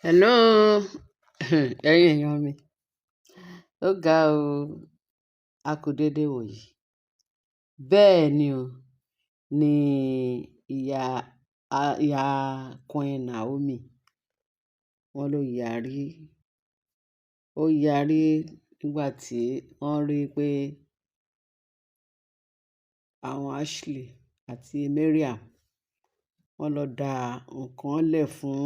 Hello, ẹ̀yin èèyàn mi. Ó ga o, a kú déédéé wòyí. Bẹ́ẹ̀ ni o, ni ìyá ìyá Queen Naomi, wọ́n ló yarí. Ó yarí nígbà tí wọ́n rí pé àwọn Ashley àti Mariam wọ́n lọ da nǹkan lẹ̀ fún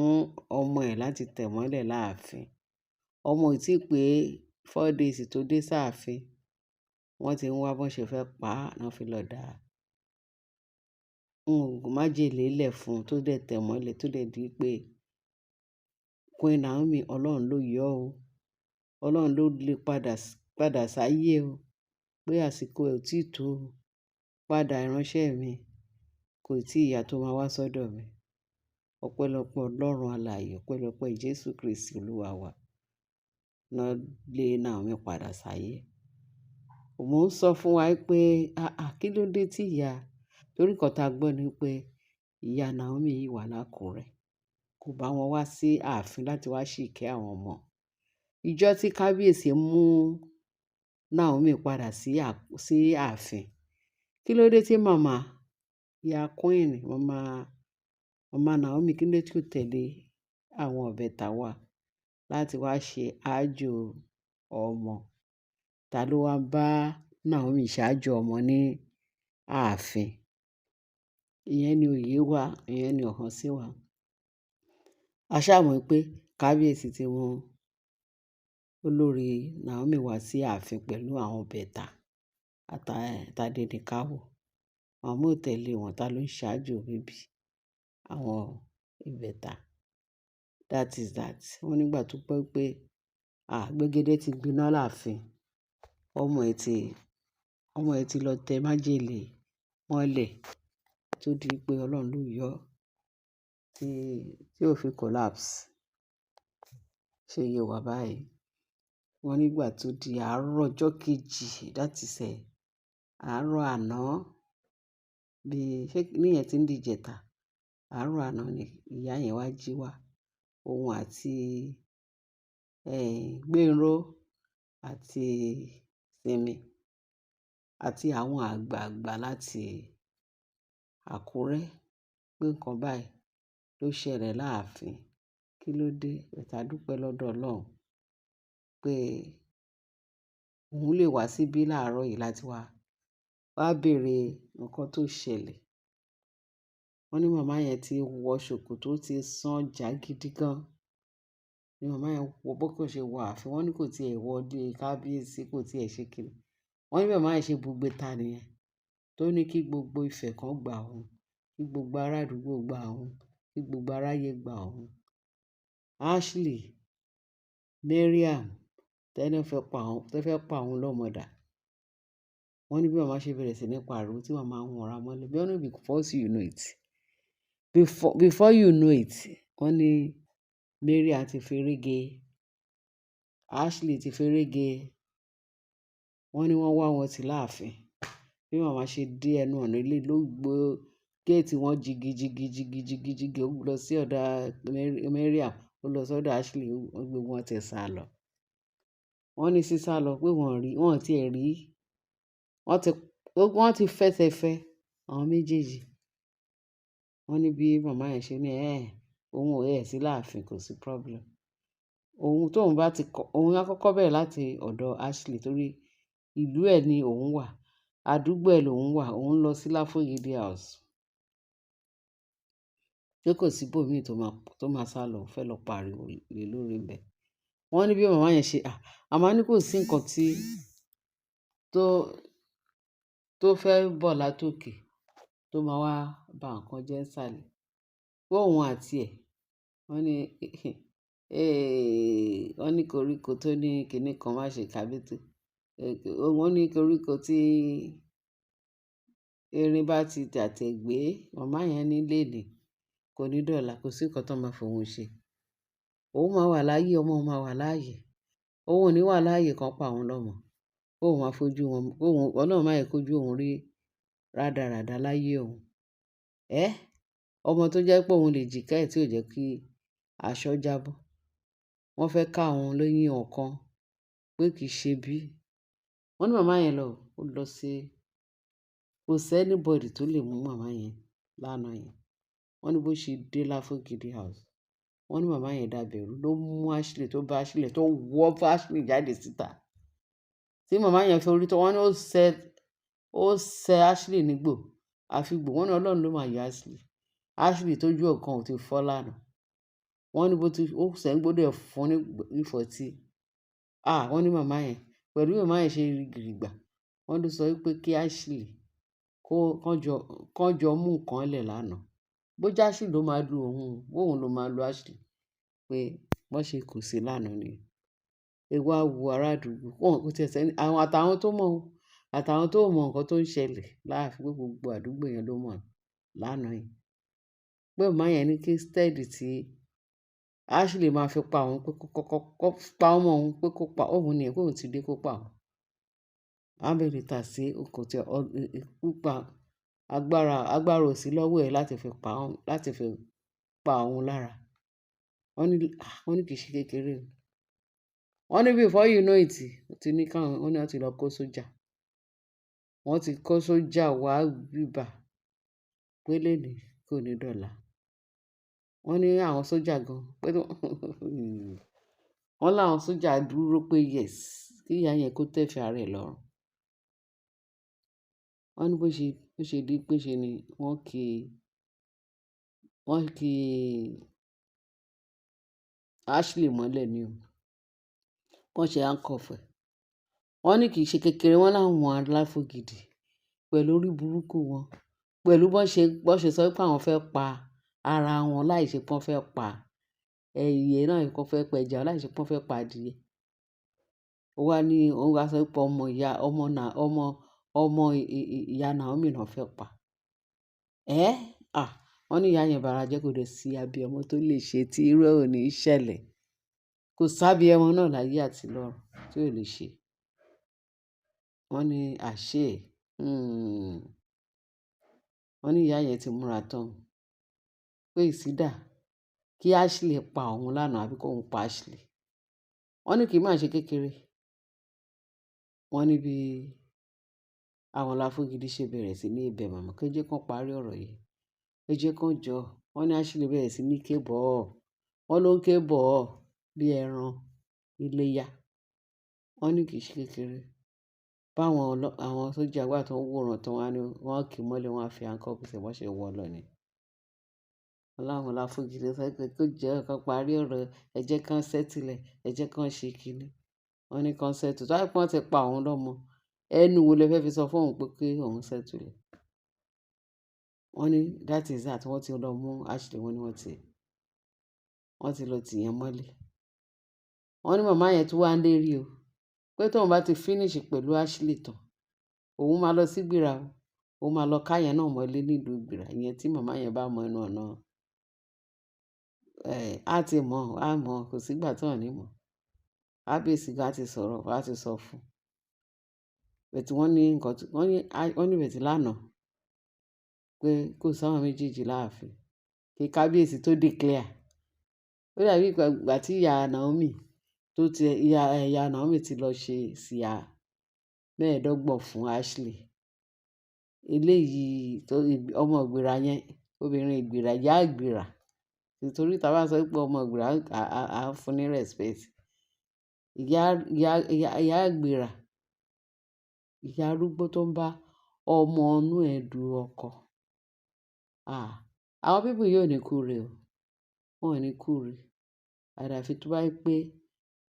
ọmọ ẹ̀ láti tẹ̀ mọ́lẹ̀ láàfin. Ọmọ ò tí pé 4 days tó dé sáàfin, wọ́n ti ń wá bọ́n ṣe fẹ́ pa á náà fi lọ dá májèlé lẹ̀ fún un tó dẹ̀ tẹ̀ mọ́lẹ̀ tó dẹ̀ di pé Queen Naomi Ọlọ́run ló yọ ọ́ o, Ọlọ́run ló lè padà sáyé o, pé àsìkò ẹ̀ ò tí tó o, padà ìránṣẹ́ mi, kò tí ìyá tó máa wá sọ́dọ̀ mi. Ọpẹ́lọpẹ́ Ọlọ́run alààyè, ọpẹ́lọpẹ́ Jésù Kristi Olúwa wa náà lé Naomi padà sáyé. Mò ń sọ fún wa pé kí ló dé tí ìyá, torí nǹkan tá a gbọ́ ni pé ìyá Naomi yìí wà lákùrẹ́, kò bá wọn wá sí ààfin láti wá ṣìkẹ́ àwọn ọmọ. Ìjọ́ tí kábíyèsí mú Naomi padà sí ààfin, kí ló dé tí màmá ìyá Queen, màmá Naomi, kí ló dé tí kò tẹ̀lé àwọn ìbẹ́ta wá láti wá ṣe àjò ọmọ? Ta ló wá bá Naomi ṣáájú ọmọ ní ààfin? Ìyẹn ni òye wa, ìyẹn ni ọ̀hàn sí wa. A ṣáà mọ̀ pé kábíyèsí ti mú olórí Naomi wá sí ààfin pẹ̀lú àwọn ìbẹ́ta àtàdénìkáwò. Màmá ò tẹ̀lé wọn, ta ló ń ṣáájú bíbí àwọn ìbẹ́ta? That is that. Wọ́n nígbà tó pẹ́ pé gbégédé ti gbiná láàfin, ọmọ ẹ̀ ti lọ tẹ májèlé mọ́lẹ̀ tó di pé Ọlọ́run ló yọ tí ó fi collapse. Ṣé yé wa báyìí? Wọ́n nígbà tó di àárọ̀ ọjọ́ kejì, that is àárọ̀ àná, ṣé níyẹn ti ń dìjẹta, àárọ̀ àná ni ìyá yẹn wá jí wá, òun àti Gbénró àti Simi àti àwọn àgbààgbà láti Àkúrẹ́ pé nǹkan báyìí ló ṣẹlẹ̀ láàfin. Kí ló dé? A dúpẹ́ lọ́dọ̀ Ọlọ́run pé òun lè wá síbí láàárọ̀ yìí láti wá béèrè nǹkan tó ṣẹlẹ̀. Wọ́n ní màmá yẹn ti wọ ṣòkòtò, ó ti sán jà gidi gan. Ni màmá yẹn wọ bó kàn ṣe wọ ààfin, wọ́n ní kò tiẹ̀ wọ dé kábíyèsí, kò tiẹ̀ ṣe kiri. Wọ́n ní màmá yẹn ṣe bùgbé ta nìyẹn, tó ní kí gbogbo Ifẹ̀ kan gbà òun, kí gbogbo ará àdúgbò gbà òun, kí gbogbo aráyé gbà òun. Ashley, Mariam, tẹ́ni fẹ́ pa òun lọ́mọ dà. Wọ́n ní bí màmá ṣe bẹ̀rẹ̀ sí ní pariwo tí màmá ń wọ̀nra mọ́lẹ̀. Bí wọ́n ní before you know it, wọ́n ní Mariam ti ferege, Ashley ti ferege. Wọ́n ní wọ́n wá wọn tì láàfin. Bí màmá ṣe dé ẹnu ọ̀nà ilé ló gbó géètì wọn jigijigijigijigi, ó lọ sí ọ̀dọ̀ Mariam, ó lọ sọ́dọ̀ Ashley, gbogbo wọn ti sá lọ. Wọ́n ní sísá lọ pé wọ́n ti ẹ̀ rí, wọ́n ti fẹsẹ̀ fẹ́ àwọn méjèèjì. Wọ́n ní bí màmá yẹn ṣe ní òun ò sí láàfin, kò sí problem. Òun á kọ́kọ́ bẹ̀rẹ̀ láti ọ̀dọ̀ Ashley torí ìlú ẹ̀ ni òun wà, àdúgbò ẹ̀ lòun wà, òun lọ sí Láfóyèdé house. Pé kò sí ibòmíì tó máa sá lọ, fẹ́ lọ pariwo lé lórí ńbẹ̀. Wọ́n ní bí màmá yẹn ṣe, àmọ́ ní kò sí nǹkan tó fẹ́ bọ̀ látòkè tó máa wá ba nǹkan jẹ́ nsàlẹ̀. Pé òun àti ẹ̀, wọ́n ní koríko tó ní kinní kan má ṣe kábítì. Wọ́n ní koríko tí erin bá ti tàtẹ̀ gbé, màmá yẹn ní lénìí kò ní dọ̀la, kò sí nǹkan tó máa fòun ṣe. Òun máa wà láyé, ọmọ òun máa wà láàyè. Òun ò ní wà láàyè kan pa òun lọ́mọ. Òun máa fojú wọn, Ọlọ́run má yẹ kójú òun rí rádaràda láyé òun. Ọmọ tó jẹ́ pé òun lè jìkà ẹ̀ tí ò jẹ́ kí aṣọ jábọ́. wọ́n fẹ́ ká òun lẹ́yìn ọ̀kan pé kì í ṣe bí. Wọ́n ní màmá yẹn ó lọ sí, kò sí anybody tó lè mú màmá yẹn lánàá yẹn. Wọ́n ní bó ṣe dé Láfógìdì house, wọ́n ní màmá yẹn dàbẹ̀rù ló mú Ashley tó bá Ashley tó wọ́ fún Ashley jáde síta. Tí màmá yẹn fi orí tó, wọ́n ní ó ṣẹ́ Ashley nígbò, àfigbò. Wọ́n ní Ọlọ́run ló máa yọ Ashley. Ashley tójú ọ̀kan ò ti fọ́ lánàá. Wọ́n ní bó ti ó ṣẹ́ ń gbọ́dọ̀ fún ní ìfọ̀tí. Wọ́n ní màmá yẹn, pẹ̀lú bí màmá yẹn ṣe rí gìrìgbà, wọ́n ló sọ wípé kí Ashley kán jọ mú nǹkan lẹ̀ lánàá. Bójá Ashley ló máa lu òun ló máa lu Ashley, pé wọ́n ṣe kù sí lánàá ni. Ewu á wo ará àdúgbò. Wọn kò tiẹ̀ sẹ́ni, àwọn àtàwọn tó mọ̀ àtàwọn tó mọ̀ nǹkan tó ń ṣẹlẹ̀ láàfin pé gbogbo àdúgbò yẹn ló mọ̀ lánàá yìí. Pé màmá yẹn ní kí steady tí Ashley máa fi pa òun, pé kó pa ọmọ òun, pé kó pa òun nìyẹn, pé òun ti dé kó pa òun. Abẹ́lé tà sí okò tí pípa agbára ò sí lọ́wọ́ ẹ̀ láti fi pa òun lára. Wọ́n ní kì í ṣe kékeré o. Wọ́n ní before you know it, ti ní káwọn, wọ́n ní wọ́n ti lọ kó sójà. Wọ́n ti kó sójà wá bíbà pé lèní kò ní dọ̀la. Wọ́n ní àwọn sójà gan pé wọ́n láwọn sójà dúró pé yes, kí ìyá yẹn kó tẹ̀fẹ̀ ara ẹ̀ lọ́rùn. Wọ́n ní bó ṣe di pé ṣe ni wọ́n kì Ashley mọ́lẹ̀ ni o. Wọ́n ṣe handcuff ẹ̀. Wọ́n ní kì í ṣe kékeré, wọ́n láwọn Aláfógìdì pẹ̀lú orí burúkú wọn, pẹ̀lú bọ́n ṣe sọ pé àwọn fẹ́ pa ara wọn láì ṣe pé wọ́n fẹ́ pa ẹyẹ náà, kò fẹ́ pa ẹja láì ṣe pé wọ́n fẹ́ pa adìẹ. Òun wá sọ pé ọmọ ìyá Naomi náà fẹ́ pa. Wọ́n ní ìyá yẹn bara jẹ́, kò dẹ̀ sí abiyamọ tó lè ṣe tí irú ẹ̀ ò ní ṣẹlẹ̀. Kò sábiyamọ náà láyé àti lọ́run tí ò lè ṣe. Wọ́n ní àṣé wọ́n ní ìyá yẹn ti múra tán pé ìsídà kí Ashley pa òun lánàá àbí kóun pa Ashley. Wọ́n ní kì í máa ṣe kékeré. Wọ́n ní bí àwọn Láfógìdì ṣe bẹ̀rẹ̀ sí ní ibẹ̀ màmá kí ó jẹ́ kán parí ọ̀rọ̀ yìí. Ẹ jẹ́ kán jọ. Wọ́n ní Ashley bẹ̀rẹ̀ sí ní ké bọ̀ ọ́. Wọ́n ló ń ké bọ̀ ọ́ bí ẹran iléyá. Wọ́n ní kì í ṣe kékeré. Báwọn sójà wà tó ń wòran tán, wọ́n kì í mọ́lẹ̀, wọ́n á fi handcuff sí bọ́n ṣe wọ́ lọ ni. Láwọn Láfógìdì sọ pé kó jẹ́ kán parí ọ̀rọ̀, ẹ jẹ́ kán settle, ẹ jẹ́ kán ṣe kinní. Wọ́n ní kán settle. Tó bá jẹ́ pé wọ́n ti pa òun lọ́mọ, ẹnu wo lẹ fẹ́ fi sọ fún òun pé kí òun settle? Wọ́n ní that is that. Wọ́n ti lọ mú Ashley, wọ́n ní wọ́n ti lọ tì yẹn mọ́lẹ̀. Wọ́n ní màmá yẹn tún wá ń lérí o, pé tóun bá ti finish pẹ̀lú Ashley tán, òun máa lọ sí Ìgbìrà o. Òun máa lọ ká yẹn náà mọ́lé nílùú Ìgbìrà. Ìyẹn tí màmá yẹn bá mọ ẹnu ọ̀nà. Á ti mọ̀, á mọ̀, kò sígbà tí wọ́n ní mọ̀. Kábíyèsí gan á ti sọ̀rọ̀, á ti sọ fún. Bẹ̀tì wọ́n ní bẹ̀tì lánàá pé kò sáwọn méjèèjì láàfin. Kí kábíyèsí tó declare. Ó dàbí ìgbà tí ìyá Naomi ti lọ ṣe síyá 25 fún Ashley. Eléyìí ọmọ Ìgbìrà yẹn, obìnrin Ìgbìrà, ìyá Ìgbìrà. Nítorí tá bá sọ pé ọmọ Ìgbìrà á fún ní respect. Ìyá Ìgbìrà, ìyá arúgbó tó ń bá ọmọ inú ẹ̀ du ọkọ. Àwọn people yìí ò ní kúre o. Wọn ò ní kúre. Àyàfi tó bá jẹ́ pé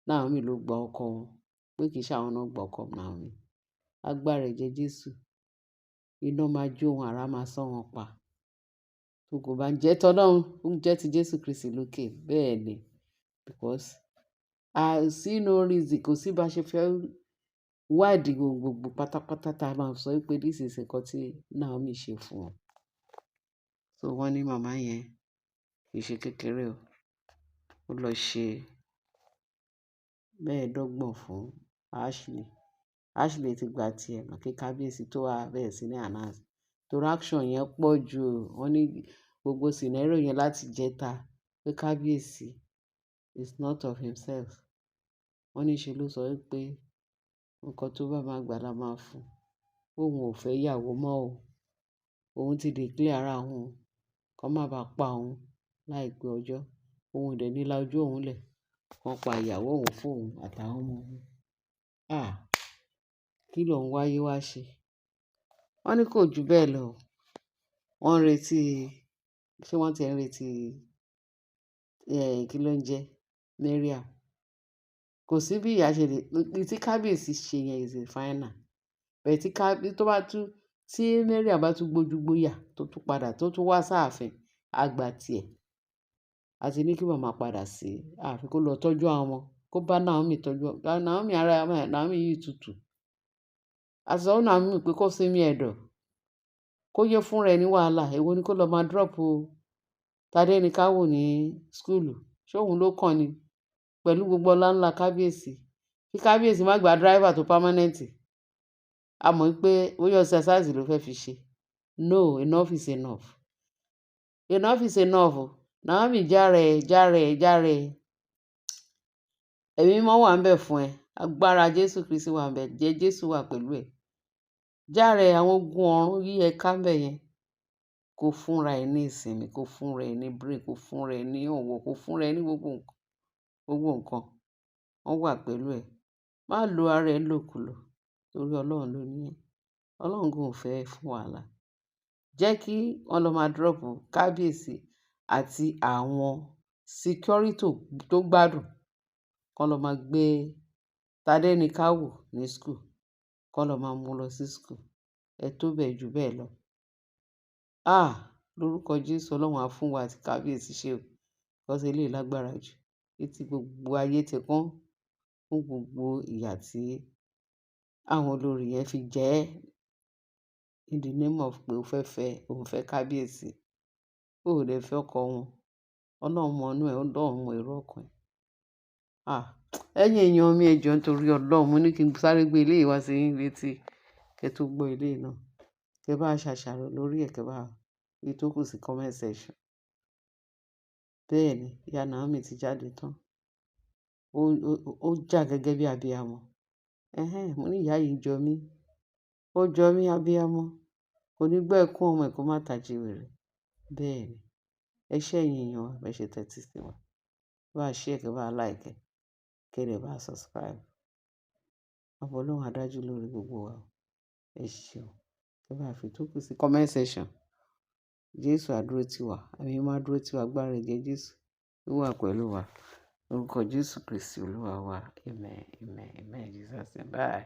Naomi ló gba ọkọ wọn, pé kì í ṣe àwọn náà gba ọkọ Naomi. Agbára ẹ̀jẹ̀ Jésù. Iná máa jó wọn, àrá máa sán wọn pa. Kò bá ń jẹ́ tọ́lọ́run, ó ń jẹ́ ti Jésù Kristi lókè. Bẹ́ẹ̀ ni. Because see no reason, kò sí bá ṣe fẹ́ wádìí gbogbo pátápátá tá a máa sọ pé this is nǹkan tí Naomi ṣe fún wọn. So wọ́n ní màmá yẹn kì í ṣe kékeré o. Ó lọ ṣe 25 fún Ashley. Ashley ti gba tiẹ̀ mọ̀ kí kábíyèsí tó wá bẹ̀rẹ̀ sí ní announce. Torí action yẹn pọ̀ jù o. Wọ́n ní gbogbo scenario yẹn láti jẹta pé kábíyèsí is not of himself. Wọ́n ní ṣe ló sọ wípé nǹkan tó bá máa gbà la máa fún. Òun ò fẹ́ ìyàwó mọ́ o. Òun ti declare ara òun kó má bàa pa òun láìpẹ́ ọjọ́. Òun ò dẹ̀ ní la ojú òun lẹ̀ kán pa ìyàwó òun fún òun àtàwọn ọmọ òun. Kí lòun wáyé wá ṣe? Wọ́n ní kò jù bẹ́ẹ̀ lọ. Wọ́n ń retí, ṣé wọ́n ti ń retí kí ló ń jẹ́ Mariam. Kò sí bí ìyá ṣe lè, tí kábíyèsí ṣe yẹn is a final. Bẹ́ẹ̀ tí Mariam bá tún gbójú gbóyà tó tún padà tó tún wá sáàfin àgbà tiẹ̀. Àti ní kí màmá padà sí ààfin kó lọ tọ́jú àwọn ọmọ, kó bá Naomi tọ́jú Naomi, ara Naomi yìí tutù. Àti sọ fún Naomi pé kó sinmi ẹ̀dọ̀, kó yẹ fún rẹ̀ ní wàhálà. Èwo ni kó lọ máa drop Tádéníkáwò ní skúùlù. Ṣé òun ló kàn ni pẹ̀lú gbogbo ọlá ńlá kábíyèsí? Kí kábíyèsí má gba driver tó permanent. A mọ̀ pé bóyá exercise ló fẹ́ fi ṣe. No, enough is enough. Enough is enough. Naomi járe. Ẹ̀mí mímọ́ wà ń bẹ̀ fún ẹ. Agbára Jésù Kristi wà ń bẹ̀. Jẹ́ Jésù wà pẹ̀lú ẹ. Járe àwọn ogun ọ̀run yí ẹ ká ń bẹ̀ yẹn. Kó fúnra ẹ ní ìsinmi, kó fúnra ẹ ní break, kó fúnra ẹ ní ọ̀wọ̀, kó fúnra ẹ ní gbogbo nǹkan. Wọ́n wà pẹ̀lú ẹ. Má lo ara ẹ lòkulò torí Ọlọ́run ló ní ẹ. Ọlọ́run kò fẹ́ fún wàhálà. Jẹ́ kí wọ́n lọ máa drop kábíyèsí àti àwọn security tó gbádùn. Kán lọ máa gbé Tádéníkáwò ní school. Kán lọ máa mú lọ sí school. Ẹ tó bẹ́ẹ̀ jù bẹ́ẹ̀ lọ. Lórúkọ Jésù Ọlọ́run á fún wa àti kábíyèsí ṣe o. Because eléyìí lágbára jù. Etí gbogbo ayé ti kún fún gbogbo ìyà tí àwọn olórí yẹn fi jẹ ẹ́ in the name of pé òun fẹ́ kábíyèsí. Ó ò dẹ̀ fẹ́ ọkọ wọn. Ọlọ́run mọ inú ẹ̀, Ọlọ́run mọ èrò ọkàn ẹ̀. Ẹ̀yin èèyàn mi ẹ jọ̀ọ́ nítorí Ọlọ́run, mo ní kí n sáré gbé eléyìí wá sí yín létí kẹ́ tó gbọ́ eléyìí náà. Kẹ́ bá ṣàṣàrò lórí ẹ̀, kẹ́ bá fi tó kù sí comment section. Bẹ́ẹ̀ ni, ìyá Naomi ti jáde tán. Ó jà gẹ́gẹ́ bí abiyamọ. Mo ní ìyá yìí jọ mí. Ó jọ mí abiyamọ. Kò ní gbọ́ ẹkún ọmọ ẹ̀ kó má tajíwèrè. Bẹ́ẹ̀ ni. Ẹ ṣé ẹ̀yin èèyàn wa, bẹ́ẹ̀ ṣe tẹ́tí sí wa. Bá share, kẹ́ bá like, kẹ́ dẹ̀ bá subscribe. Ààbò Ọlọ́run á dájú lórí gbogbo wa. Ẹ ṣeun. Kẹ́ bá fi tó kù sí comment section. Jésù á dúró tì wá. Ẹ̀mí mímọ́ á dúró tì wá. Agbára ẹ̀jẹ̀ Jésù ó wà pẹ̀lú wa. Lórúkọ Jésù Kristi Olúwa wa. Amen. Jesus name. Bye.